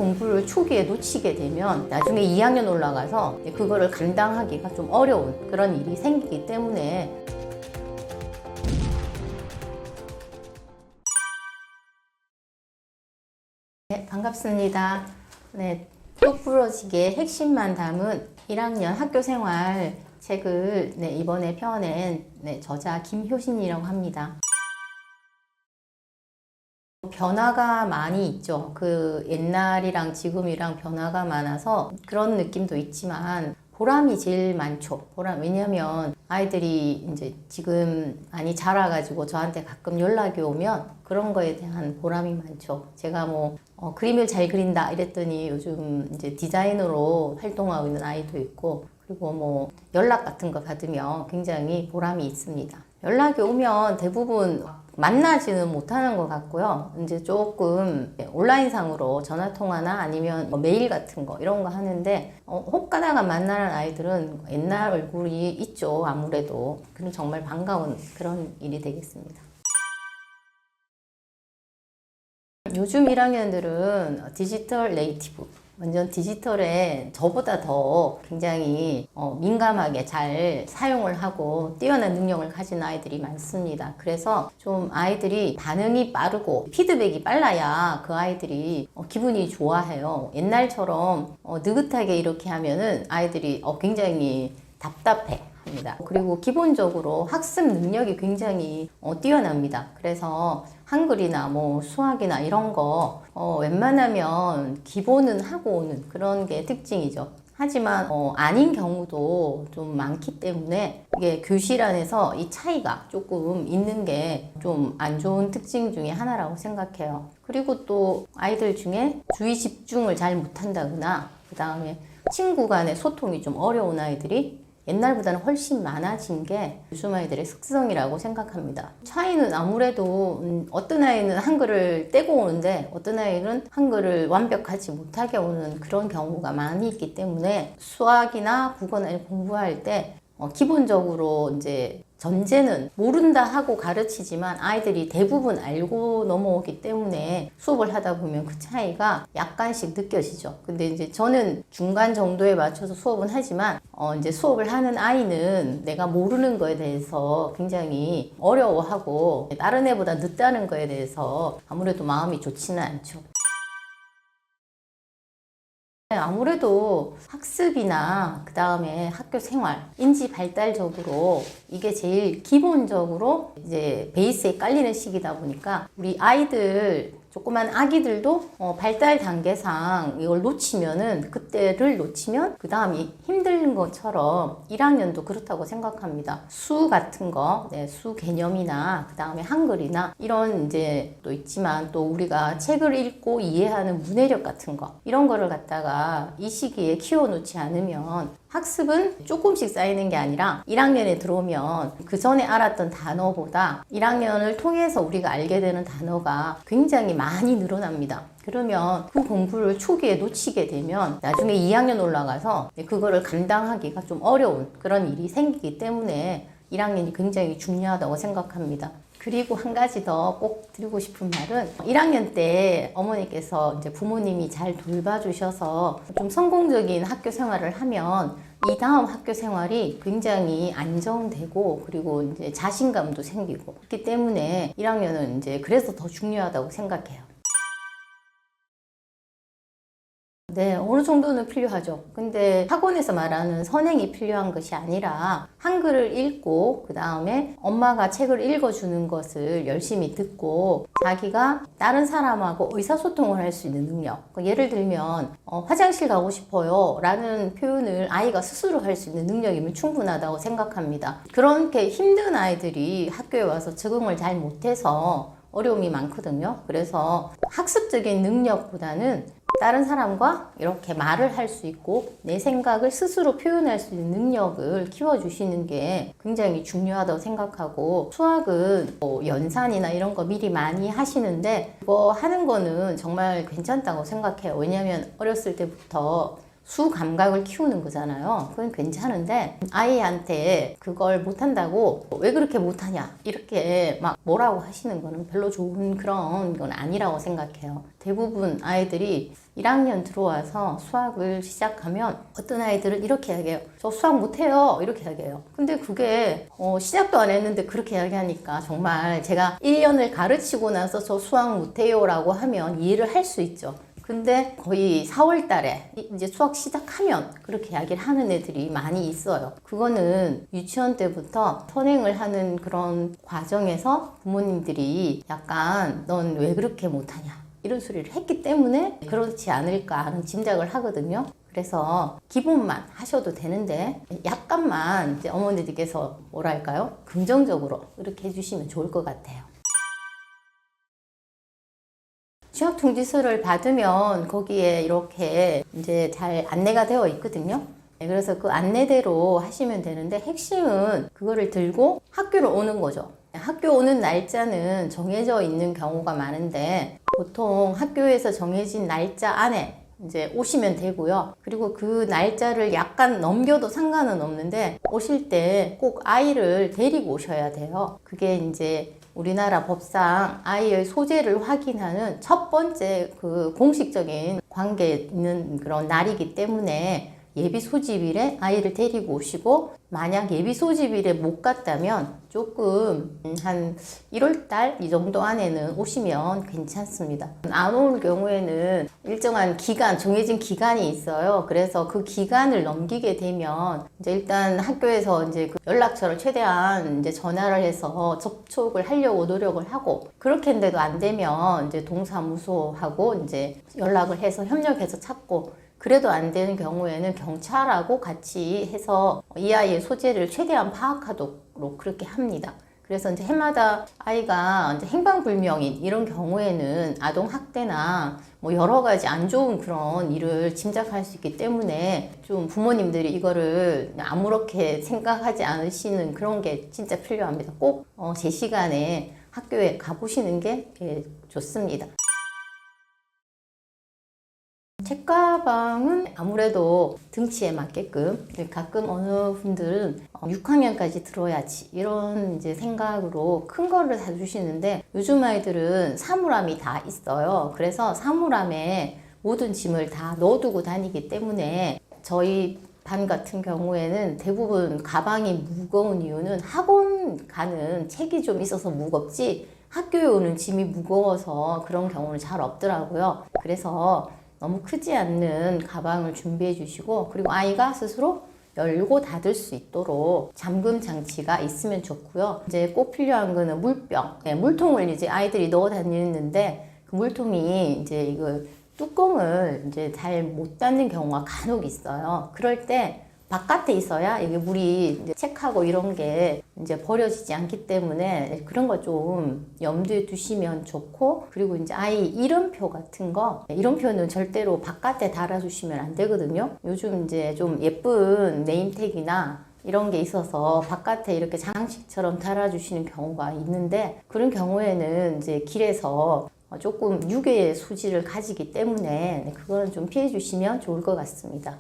공부를 초기에 놓치게 되면 나중에 2학년 올라가서 그거를 감당하기가 좀 어려운 그런 일이 생기기 때문에 네, 반갑습니다. 네, 똑부러지게 핵심만 담은 1학년 학교생활 책을 이번에 펴낸 저자 김효신이라고 합니다. 변화가 많이 있죠. 그 옛날이랑 지금이랑 변화가 많아서 그런 느낌도 있지만 보람이 제일 많죠. 왜냐면 아이들이 이제 지금 많이 자라가지고 저한테 가끔 연락이 오면 그런 거에 대한 보람이 많죠. 제가 그림을 잘 그린다 이랬더니 요즘 이제 디자이너로 활동하고 있는 아이도 있고, 그리고 연락 같은 거 받으면 굉장히 보람이 있습니다. 연락이 오면 대부분 만나지는 못하는 것 같고요. 이제 조금 온라인상으로 전화통화나 아니면 메일 같은 거 이런 거 하는데 혹 가다가 만나는 아이들은 옛날 얼굴이 있죠. 아무래도. 그럼 정말 반가운 그런 일이 되겠습니다. 요즘 1학년들은 디지털 네이티브, 완전 디지털에 저보다 더 굉장히 민감하게 잘 사용을 하고 뛰어난 능력을 가진 아이들이 많습니다. 그래서 좀 아이들이 반응이 빠르고 피드백이 빨라야 그 아이들이 기분이 좋아해요. 옛날처럼 느긋하게 이렇게 하면은 아이들이 굉장히 답답해 합니다. 그리고 기본적으로 학습 능력이 굉장히 뛰어납니다. 그래서 한글이나 수학이나 이런 거 웬만하면 기본은 하고 오는 그런 게 특징이죠. 하지만 아닌 경우도 좀 많기 때문에 이게 교실 안에서 이 차이가 조금 있는 게 좀 안 좋은 특징 중에 하나라고 생각해요. 그리고 또 아이들 중에 주의 집중을 잘 못한다거나 그 다음에 친구 간의 소통이 좀 어려운 아이들이 옛날보다는 훨씬 많아진 게 요즘 아이들의 특성이라고 생각합니다. 차이는 아무래도 어떤 아이는 한글을 떼고 오는데 어떤 아이는 한글을 완벽하지 못하게 오는 그런 경우가 많이 있기 때문에 수학이나 국어를 공부할 때 기본적으로 이제 전제는 모른다 하고 가르치지만 아이들이 대부분 알고 넘어오기 때문에 수업을 하다 보면 그 차이가 약간씩 느껴지죠. 근데 이제 저는 중간 정도에 맞춰서 수업은 하지만 이제 수업을 하는 아이는 내가 모르는 거에 대해서 굉장히 어려워하고 다른 애보다 늦다는 거에 대해서 아무래도 마음이 좋지는 않죠. 아무래도 학습이나 그 다음에 학교 생활, 인지 발달적으로 이게 제일 기본적으로 이제 베이스에 깔리는 시기다 보니까 우리 아이들, 조그만 아기들도 발달 단계상 이걸 놓치면은 그때를 놓치면 그 다음이 힘든 것처럼 1학년도 그렇다고 생각합니다. 수 같은 거, 수 개념이나 그 다음에 한글이나 이런 이제 또 있지만 또 우리가 책을 읽고 이해하는 문해력 같은 거 이런 거를 갖다가 이 시기에 키워놓지 않으면 학습은 조금씩 쌓이는 게 아니라 1학년에 들어오면 그 전에 알았던 단어보다 1학년을 통해서 우리가 알게 되는 단어가 굉장히 많이 늘어납니다. 그러면 그 공부를 초기에 놓치게 되면 나중에 2학년 올라가서 그거를 감당하기가 좀 어려운 그런 일이 생기기 때문에 1학년이 굉장히 중요하다고 생각합니다. 그리고 한 가지 더 꼭 드리고 싶은 말은 1학년 때 어머니께서 이제 부모님이 잘 돌봐주셔서 좀 성공적인 학교 생활을 하면 이 다음 학교 생활이 굉장히 안정되고 그리고 이제 자신감도 생기고 그렇기 때문에 1학년은 이제 그래서 더 중요하다고 생각해요. 네, 어느 정도는 필요하죠. 근데 학원에서 말하는 선행이 필요한 것이 아니라 한글을 읽고 그 다음에 엄마가 책을 읽어주는 것을 열심히 듣고 자기가 다른 사람하고 의사소통을 할 수 있는 능력. 예를 들면 화장실 가고 싶어요 라는 표현을 아이가 스스로 할 수 있는 능력이면 충분하다고 생각합니다. 그렇게 힘든 아이들이 학교에 와서 적응을 잘 못해서 어려움이 많거든요. 그래서 학습적인 능력보다는 다른 사람과 이렇게 말을 할 수 있고 내 생각을 스스로 표현할 수 있는 능력을 키워주시는 게 굉장히 중요하다고 생각하고, 수학은 연산이나 이런 거 미리 많이 하시는데 그거 하는 거는 정말 괜찮다고 생각해요. 왜냐하면 어렸을 때부터 수 감각을 키우는 거잖아요. 그건 괜찮은데 아이한테 그걸 못한다고 왜 그렇게 못하냐 이렇게 막 뭐라고 하시는 거는 별로 좋은 그런 건 아니라고 생각해요. 대부분 아이들이 1학년 들어와서 수학을 시작하면 어떤 아이들은 이렇게 이야기해요. 저 수학 못해요. 이렇게 이야기해요. 근데 그게 시작도 안 했는데 그렇게 이야기하니까 정말 제가 1년을 가르치고 나서 저 수학 못해요 라고 하면 이해를 할 수 있죠. 근데 거의 4월 달에 이제 수학 시작하면 그렇게 이야기를 하는 애들이 많이 있어요. 그거는 유치원 때부터 선행을 하는 그런 과정에서 부모님들이 약간 넌 왜 그렇게 못하냐 이런 소리를 했기 때문에 그렇지 않을까 하는 짐작을 하거든요. 그래서 기본만 하셔도 되는데 약간만 이제 어머니들께서 뭐랄까요? 긍정적으로 이렇게 해주시면 좋을 것 같아요. 취업 통지서를 받으면 거기에 이렇게 이제 잘 안내가 되어 있거든요. 그래서 그 안내대로 하시면 되는데 핵심은 그거를 들고 학교로 오는 거죠. 학교 오는 날짜는 정해져 있는 경우가 많은데 보통 학교에서 정해진 날짜 안에 이제 오시면 되고요. 그리고 그 날짜를 약간 넘겨도 상관은 없는데 오실 때 꼭 아이를 데리고 오셔야 돼요. 그게 이제 우리나라 법상 아이의 소재를 확인하는 첫 번째 그 공식적인 관계에 있는 그런 날이기 때문에 예비 소집일에 아이를 데리고 오시고 만약 예비 소집일에 못 갔다면 조금 한 1월달 이 정도 안에는 오시면 괜찮습니다. 안 올 경우에는 일정한 기간, 정해진 기간이 있어요. 그래서 그 기간을 넘기게 되면 이제 일단 학교에서 이제 그 연락처를 최대한 이제 전화를 해서 접촉을 하려고 노력을 하고 그렇게 했는데도 안 되면 이제 동사무소하고 이제 연락을 해서 협력해서 찾고 그래도 안 되는 경우에는 경찰하고 같이 해서 이 아이의 소재를 최대한 파악하도록 그렇게 합니다. 그래서 이제 해마다 아이가 이제 행방불명인 이런 경우에는 아동학대나 뭐 여러 가지 안 좋은 그런 일을 짐작할 수 있기 때문에 좀 부모님들이 이거를 아무렇게 생각하지 않으시는 그런 게 진짜 필요합니다. 꼭 제 시간에 학교에 가보시는 게 좋습니다. 책가방은 아무래도 등치에 맞게끔 가끔 어느 분들은 6학년까지 들어야지 이런 이제 생각으로 큰 거를 사주시는데 요즘 아이들은 사물함이 다 있어요. 그래서 사물함에 모든 짐을 다 넣어두고 다니기 때문에 저희 반 같은 경우에는 대부분 가방이 무거운 이유는 학원 가는 책이 좀 있어서 무겁지 학교에 오는 짐이 무거워서 그런 경우는 잘 없더라고요. 그래서 너무 크지 않는 가방을 준비해 주시고 그리고 아이가 스스로 열고 닫을 수 있도록 잠금 장치가 있으면 좋고요. 이제 꼭 필요한 거는 물병, 물통을 이제 아이들이 넣어 다니는데 그 물통이 이제 이거 뚜껑을 이제 잘 못 닫는 경우가 간혹 있어요. 그럴 때 바깥에 있어야 이게 물이 이제 책하고 이런 게 이제 버려지지 않기 때문에 그런 거 좀 염두에 두시면 좋고 그리고 이제 아이 이름표 같은 거 이름표는 절대로 바깥에 달아주시면 안 되거든요. 요즘 이제 좀 예쁜 네임택이나 이런 게 있어서 바깥에 이렇게 장식처럼 달아주시는 경우가 있는데 그런 경우에는 이제 길에서 조금 유괴의 소지를 가지기 때문에 그거는 좀 피해 주시면 좋을 것 같습니다.